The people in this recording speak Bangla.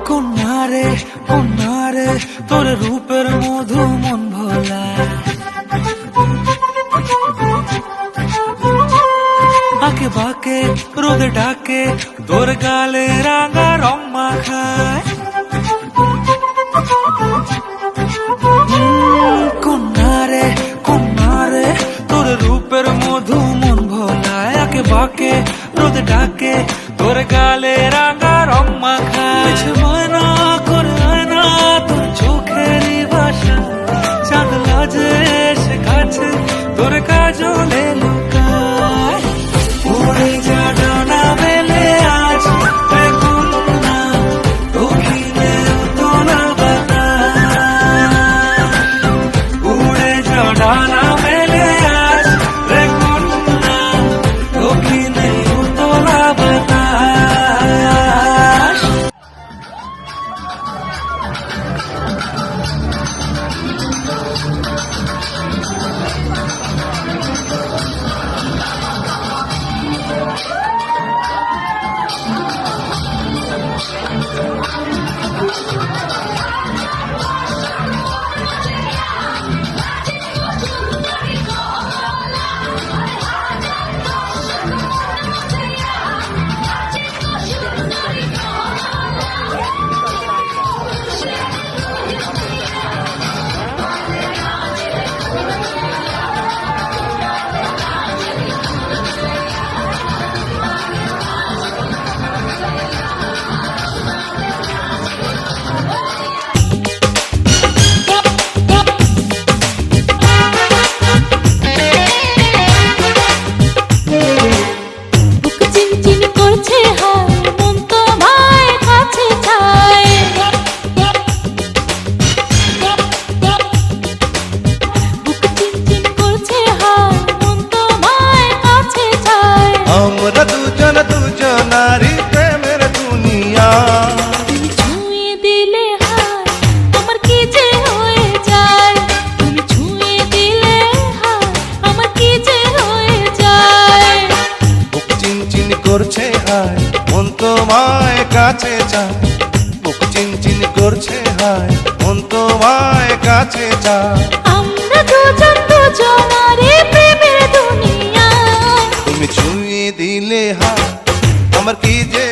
কন্যারে কন্যারে তোর রূপের মধু মন ভোলা, আঁকে বাঁকে রোদে ডাকে তোর গালে রাঙা রং মাখায়। কন্যারে কন্যারে তোর রূপের মধু মন ভোলায়, আঁকে বাঁকে রোদে ডাকে তোর গালে রাঙা রং মাখায়। ময়না করে আয়না তোর চোখেরই ভাষা, চাঁদ লাজে এসে কাছে তোর কাজলে লুকায়। উড়ে যা ডানা মেলে আজ রে কন্যা, দক্ষিণে উতলা বাতাস। উড়ে যা ডানা মেলে আজ রে কন্যা, দক্ষিণে উতলা বাতাস। আমরা দুজন দুজনারি প্রেমের দুনিয়া। তুমি ছুঁয়ে দিলে হায় আমার কি যে হয়ে যায়, তুমি ছুঁয়ে দিলে হায় আমার কি যে হয়ে যায়। বুক চিনচিন করছে হায় মন তোমায় কাছে চায়, বুক চিনচিন করছে হায় মন তোমায় কাছে চায়। আমরা দুজন দুজনারে প্রেমের দুনিয়া। তুমি ছুঁয়ে দিলে হায় আমার কি যে